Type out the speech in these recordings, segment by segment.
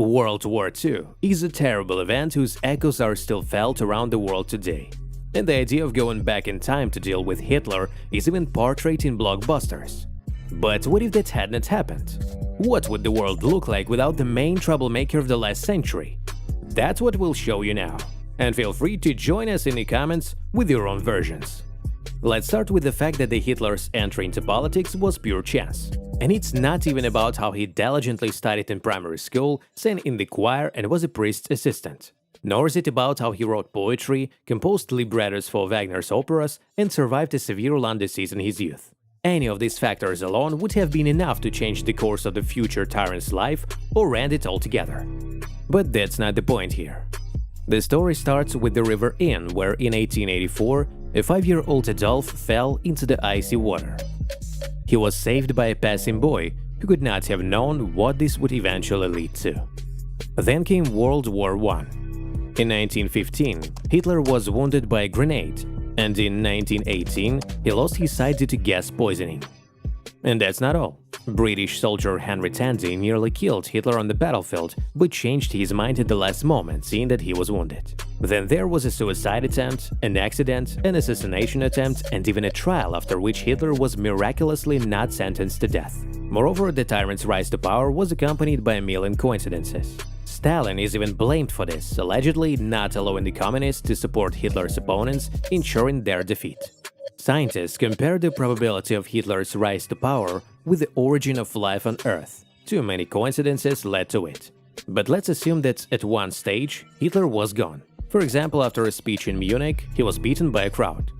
World War II is a terrible event whose echoes are still felt around the world today. And the idea of going back in time to deal with Hitler is even portrayed in blockbusters. But what if that had not happened? What would the world look like without the main troublemaker of the last century? That's what we'll show you now. And feel free to join us in the comments with your own versions. Let's start with the fact that the Hitler's entry into politics was pure chance. And it's not even about how he diligently studied in primary school, sang in the choir and was a priest's assistant. Nor is it about how he wrote poetry, composed librettos for Wagner's operas, and survived a severe lung disease in his youth. Any of these factors alone would have been enough to change the course of the future tyrant's life or end it altogether. But that's not the point here. The story starts with the River Inn, where in 1884, a 5-year-old Adolf fell into the icy water. He was saved by a passing boy who could not have known what this would eventually lead to. Then came World War I. In 1915, Hitler was wounded by a grenade, and in 1918, he lost his sight due to gas poisoning. And that's not all. British soldier Henry Tandy nearly killed Hitler on the battlefield, but changed his mind at the last moment, seeing that he was wounded. Then there was a suicide attempt, an accident, an assassination attempt, and even a trial after which Hitler was miraculously not sentenced to death. Moreover, the tyrant's rise to power was accompanied by a million coincidences. Stalin is even blamed for this, allegedly not allowing the communists to support Hitler's opponents, ensuring their defeat. Scientists compare the probability of Hitler's rise to power with the origin of life on Earth. Too many coincidences led to it. But let's assume that at one stage, Hitler was gone. For example, after a speech in Munich, he was beaten by a crowd.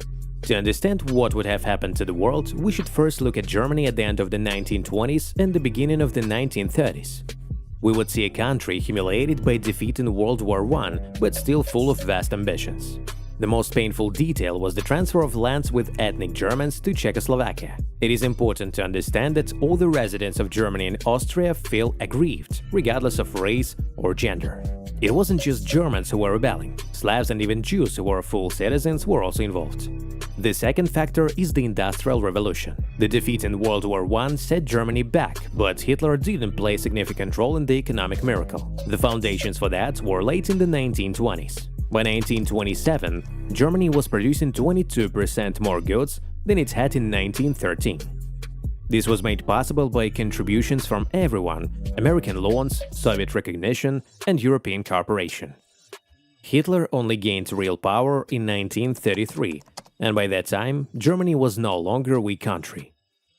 To understand what would have happened to the world, we should first look at Germany at the end of the 1920s and the beginning of the 1930s. We would see a country humiliated by defeat in World War I, but still full of vast ambitions. The most painful detail was the transfer of lands with ethnic Germans to Czechoslovakia. It is important to understand that all the residents of Germany and Austria feel aggrieved, regardless of race or gender. It wasn't just Germans who were rebelling. Slavs and even Jews who were full citizens were also involved. The second factor is the Industrial Revolution. The defeat in World War I set Germany back, but Hitler didn't play a significant role in the economic miracle. The foundations for that were laid in the 1920s. By 1927, Germany was producing 22% more goods than it had in 1913. This was made possible by contributions from everyone: American loans, Soviet recognition, and European cooperation. Hitler only gained real power in 1933, and by that time, Germany was no longer a weak country.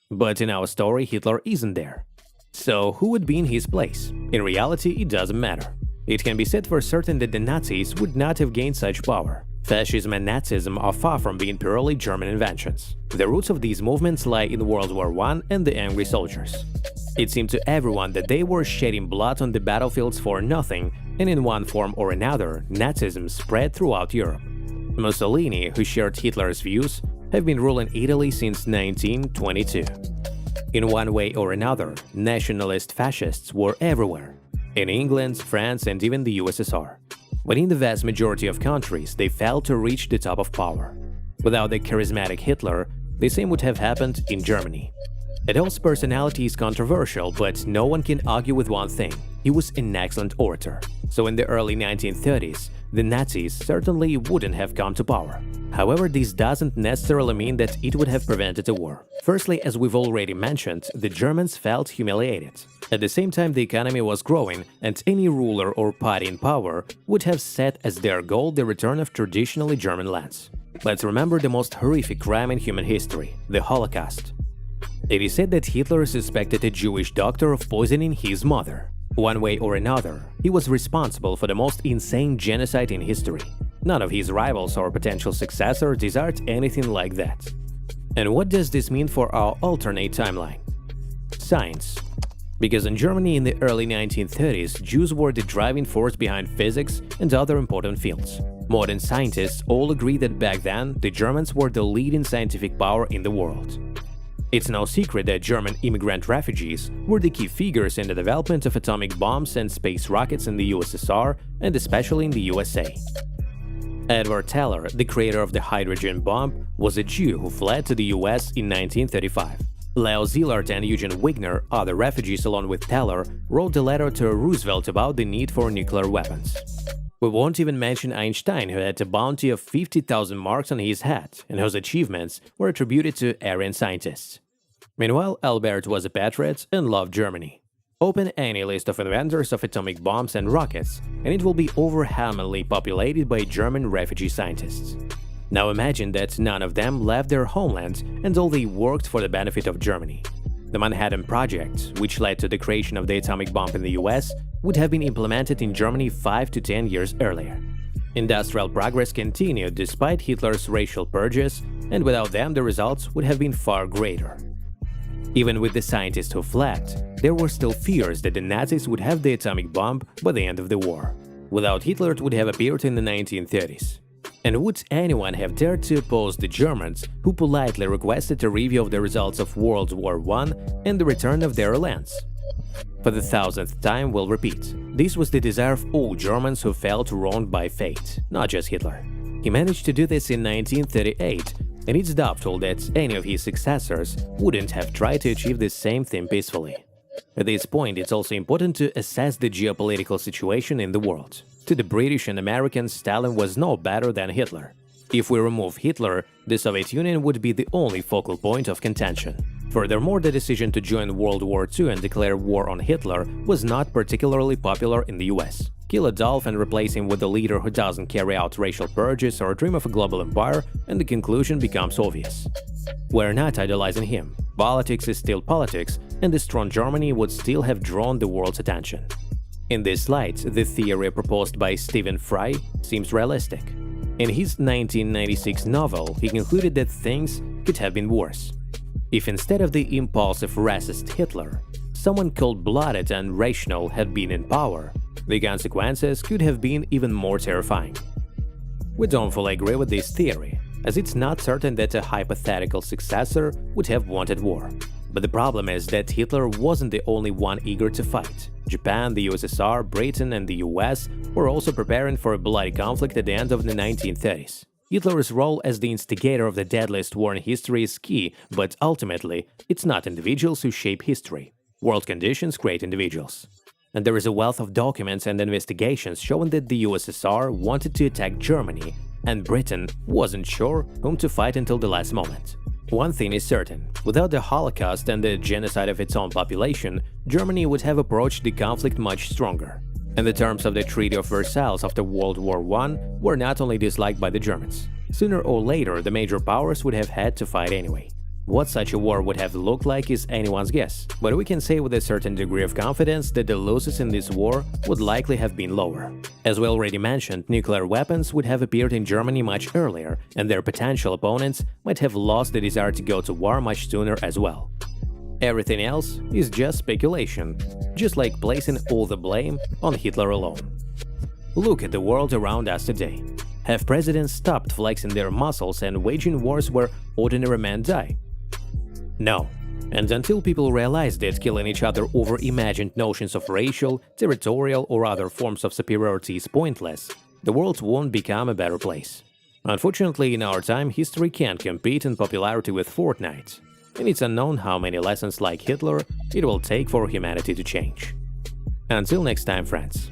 But in our story, Hitler isn't there. So who would be in his place? In reality, it doesn't matter. It can be said for certain that the Nazis would not have gained such power. Fascism and Nazism are far from being purely German inventions. The roots of these movements lie in World War I and the angry soldiers. It seemed to everyone that they were shedding blood on the battlefields for nothing, and in one form or another, Nazism spread throughout Europe. Mussolini, who shared Hitler's views, have been ruling Italy since 1922. In one way or another, nationalist fascists were everywhere. In England, France, and even the USSR. But in the vast majority of countries, they failed to reach the top of power. Without the charismatic Hitler, the same would have happened in Germany. Adolf's personality is controversial, but no one can argue with one thing: he was an excellent orator. So in the early 1930s, the Nazis certainly wouldn't have come to power. However, this doesn't necessarily mean that it would have prevented a war. Firstly, as we've already mentioned, the Germans felt humiliated. At the same time, the economy was growing, and any ruler or party in power would have set as their goal the return of traditionally German lands. Let's remember the most horrific crime in human history: the Holocaust. It is said that Hitler suspected a Jewish doctor of poisoning his mother. One way or another, he was responsible for the most insane genocide in history. None of his rivals or potential successor desired anything like that. And what does this mean for our alternate timeline? Science. Because in Germany in the early 1930s, Jews were the driving force behind physics and other important fields. Modern scientists all agree that back then, the Germans were the leading scientific power in the world. It's no secret that German immigrant refugees were the key figures in the development of atomic bombs and space rockets in the USSR and especially in the USA. Edward Teller, the creator of the hydrogen bomb, was a Jew who fled to the US in 1935. Leo Szilard and Eugene Wigner, other refugees along with Teller, wrote a letter to Roosevelt about the need for nuclear weapons. We won't even mention Einstein, who had a bounty of 50,000 marks on his head, and whose achievements were attributed to Aryan scientists. Meanwhile, Albert was a patriot and loved Germany. Open any list of inventors of atomic bombs and rockets, and it will be overwhelmingly populated by German refugee scientists. Now imagine that none of them left their homeland and all they worked for the benefit of Germany. The Manhattan Project, which led to the creation of the atomic bomb in the US, would have been implemented in Germany 5 to 10 years earlier. Industrial progress continued despite Hitler's racial purges, and without them the results would have been far greater. Even with the scientists who fled, there were still fears that the Nazis would have the atomic bomb by the end of the war. Without Hitler, it would have appeared in the 1930s. And would anyone have dared to oppose the Germans, who politely requested a review of the results of World War I and the return of their lands? For the 1000th time, we'll repeat, this was the desire of all Germans who felt wronged by fate, not just Hitler. He managed to do this in 1938, and it's doubtful that any of his successors wouldn't have tried to achieve the same thing peacefully. At this point, it's also important to assess the geopolitical situation in the world. To the British and Americans, Stalin was no better than Hitler. If we remove Hitler, the Soviet Union would be the only focal point of contention. Furthermore, the decision to join World War II and declare war on Hitler was not particularly popular in the US. Kill Adolf and replace him with a leader who doesn't carry out racial purges or dream of a global empire, and the conclusion becomes obvious. We're not idolizing him. Politics is still politics, and a strong Germany would still have drawn the world's attention. In this light, the theory proposed by Stephen Fry seems realistic. In his 1996 novel, he concluded that things could have been worse. If instead of the impulsive racist Hitler, someone cold-blooded and rational had been in power, the consequences could have been even more terrifying. We don't fully agree with this theory, as it's not certain that a hypothetical successor would have wanted war. But the problem is that Hitler wasn't the only one eager to fight. Japan, the USSR, Britain, and the US were also preparing for a bloody conflict at the end of the 1930s. Hitler's role as the instigator of the deadliest war in history is key, but ultimately, it's not individuals who shape history. World conditions create individuals. And there is a wealth of documents and investigations showing that the USSR wanted to attack Germany, and Britain wasn't sure whom to fight until the last moment. One thing is certain, without the Holocaust and the genocide of its own population, Germany would have approached the conflict much stronger. And the terms of the Treaty of Versailles after World War I were not only disliked by the Germans. Sooner or later, the major powers would have had to fight anyway. What such a war would have looked like is anyone's guess, but we can say with a certain degree of confidence that the losses in this war would likely have been lower. As we already mentioned, nuclear weapons would have appeared in Germany much earlier, and their potential opponents might have lost the desire to go to war much sooner as well. Everything else is just speculation, just like placing all the blame on Hitler alone. Look at the world around us today. Have presidents stopped flexing their muscles and waging wars where ordinary men die? No. And until people realize that killing each other over imagined notions of racial, territorial, or other forms of superiority is pointless, the world won't become a better place. Unfortunately, in our time, history can't compete in popularity with Fortnite, and it's unknown how many lessons like Hitler it will take for humanity to change. Until next time, friends.